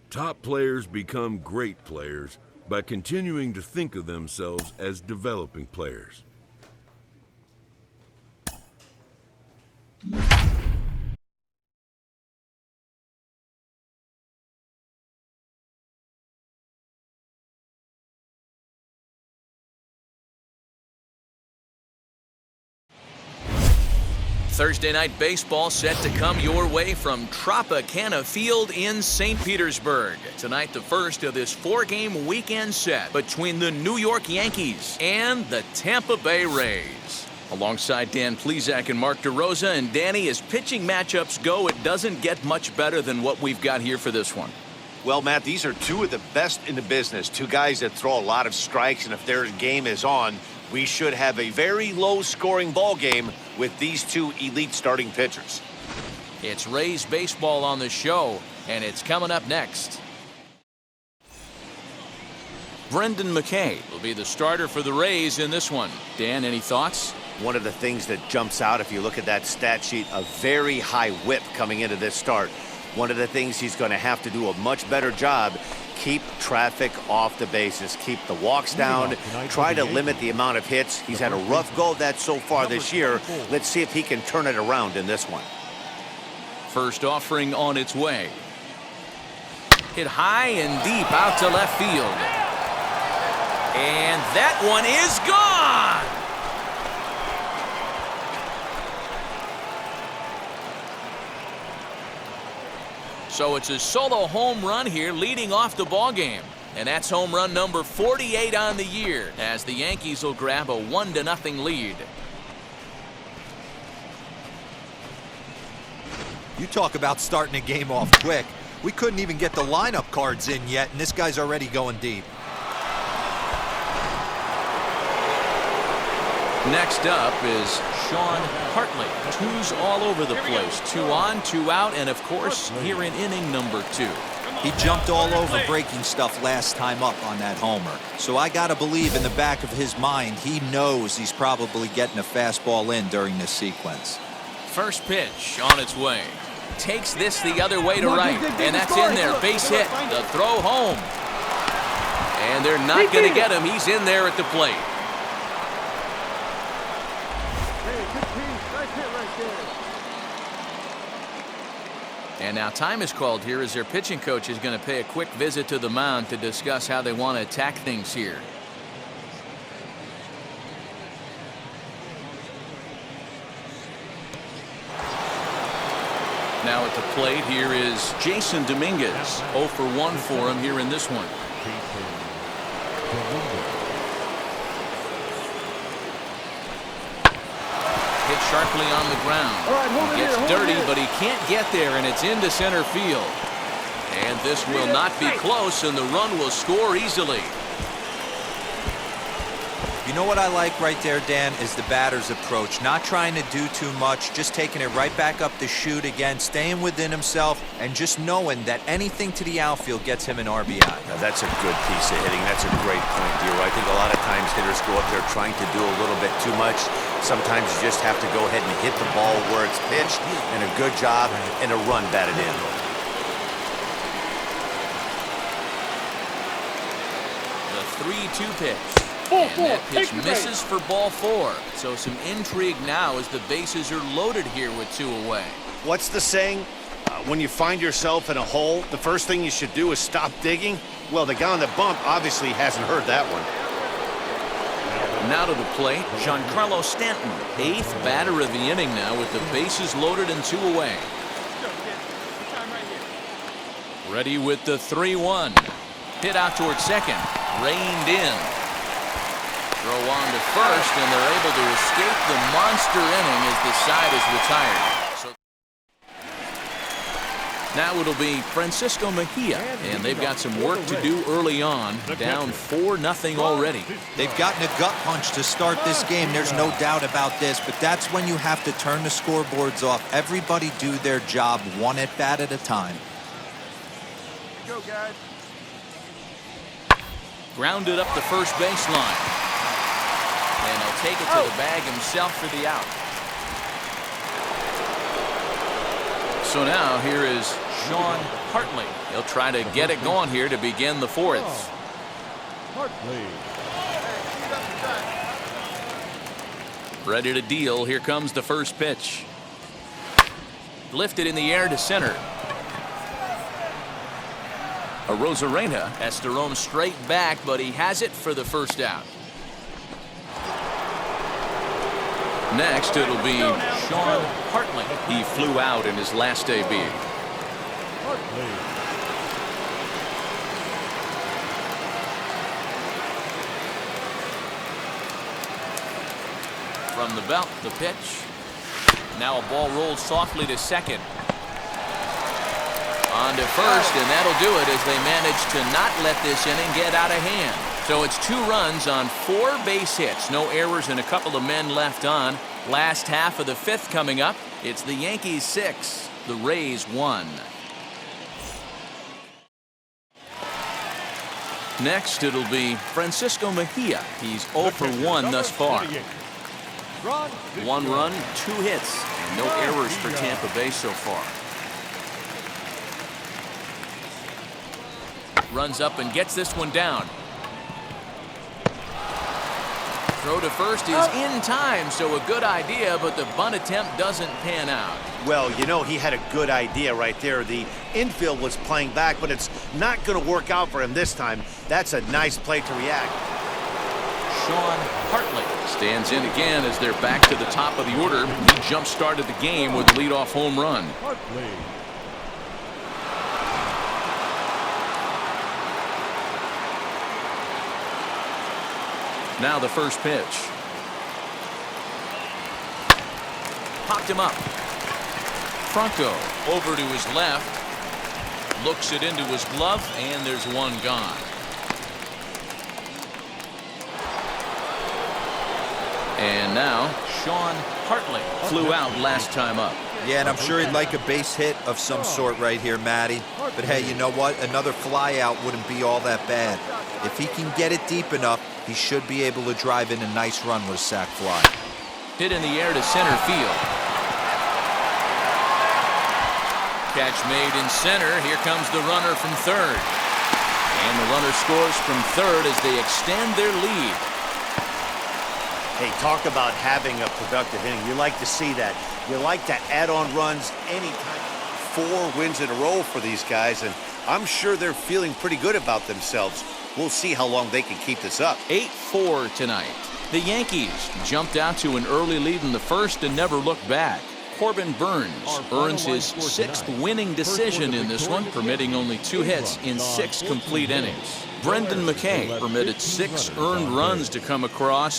Top players become great players by continuing to think of themselves as developing players. Thursday night baseball set to come your way from Tropicana Field in St. Petersburg. Tonight, the first of this four-game weekend set between the New York Yankees and the Tampa Bay Rays. Alongside Dan Plesac and Mark DeRosa, and Danny, as pitching matchups go, it doesn't get much better than what we've got here for this one. Well, Matt, these are two of the best in the business. Two guys that throw a lot of strikes, and if their game is on, we should have a very low-scoring ball game with these two elite starting pitchers. It's Rays baseball on the show, and it's coming up next. Brendan McKay will be the starter for the Rays in this one. Dan, any thoughts? One of the things that jumps out, if you look at that stat sheet, a very high whip coming into this start. One of the things he's going to have to do a much better job, keep traffic off the bases, keep the walks down, try to limit the amount of hits. He's had a rough go of that so far this year. Let's see if he can turn it around in this one. First offering on its way. Hit high and deep out to left field. And that one is gone! So it's a solo home run here leading off the ball game. And that's home run number 48 on the year as the Yankees will grab a 1-0 lead. You talk about starting a game off quick. We couldn't even get the lineup cards in yet, and this guy's already going deep. Next up is Sean Hartley. Twos all over the place. 2 on, 2 out, and of course, here in inning number 2. He jumped all over breaking stuff last time up on that homer. So I got to believe in the back of his mind, he knows he's probably getting a fastball in during this sequence. First pitch on its way. Takes this the other way to right, and that's in there. Base hit. The throw home. And they're not going to get him. He's in there at the plate. And now time is called here as their pitching coach is going to pay a quick visit to the mound to discuss how they want to attack things here. Now at the plate here is Jason Dominguez. 0 for 1 for him here in this one. Hit sharply on the ground. He gets dirty, but he can't get there, and it's into center field. And this will not be close, and the run will score easily. You know what I like right there, Dan, is the batter's approach. Not trying to do too much, just taking it right back up the chute again, staying within himself, and just knowing that anything to the outfield gets him an RBI. Now, that's a good piece of hitting. That's a great point, Dero. I think a lot of times hitters go up there trying to do a little bit too much. Sometimes you just have to go ahead and hit the ball where it's pitched, and a good job and a run batted in. The 3-2 pitch. And that pitch misses for ball 4. So some intrigue now as the bases are loaded here with 2 away. What's the saying? When you find yourself in a hole, the first thing you should do is stop digging. Well, the guy on the bump obviously hasn't heard that one. Now to the plate, Giancarlo Stanton, 8th batter of the inning now with the bases loaded and 2 away. Ready with the 3-1. Hit out towards second. Reined in. Throw on to first, and they're able to escape the monster inning as the side is retired. So now it'll be Francisco Mejia, and they've got some work to do early on, down 4-0 already. They've gotten a gut punch to start this game, there's no doubt about this, but that's when you have to turn the scoreboards off. Everybody do their job one at bat at a time. Go, guys. Grounded up the first baseline. And he'll take it to the bag himself for the out. So now here is Sean Hartley. He'll try to get it going here to begin the fourth. Ready to deal. Here comes the first pitch. Lifted in the air to center. Arozarena has to roam straight back, but he has it for the first out. Next, it'll be Sean Hartley. He flew out in his last AB. From the belt, the pitch. Now a ball rolls softly to second. On to first, and that'll do it as they manage to not let this inning get out of hand. So it's 2 runs on 4 base hits. No errors and a couple of men left on. Last half of the 5th coming up. It's the Yankees 6, the Rays 1. Next, it'll be Francisco Mejia. He's 0 for 1 thus far. 1 run, 2 hits, and no errors for Tampa Bay so far. Runs up and gets this one down. Throw to first is in time, so a good idea, but the bunt attempt doesn't pan out. Well, you know, he had a good idea right there. The infield was playing back, but it's not going to work out for him this time. That's a nice play to react. Sean Hartley stands in again as they're back to the top of the order. He jump-started the game with a leadoff home run. Now the first pitch. Popped him up. Franco over to his left. Looks it into his glove, and there's one gone. And now Sean Hartley flew out last time up. Yeah, and I'm sure he'd like a base hit of some sort right here, Matty. But hey, you know what? Another fly out wouldn't be all that bad. If he can get it deep enough, he should be able to drive in a nice run with a sac fly. Hit in the air to center field. Catch made in center. Here comes the runner from third. And the runner scores from third as they extend their lead. Hey, talk about having a productive inning. You like to see that. You like to add on runs anytime. 4 wins in a row for these guys, and I'm sure they're feeling pretty good about themselves. We'll see how long they can keep this up. 8-4 tonight. The Yankees jumped out to an early lead in the first and never looked back. Corbin Burns earns his 6th winning decision in this one, permitting only 2 hits in 6 complete innings. Brendan McKay permitted 6 earned runs to come across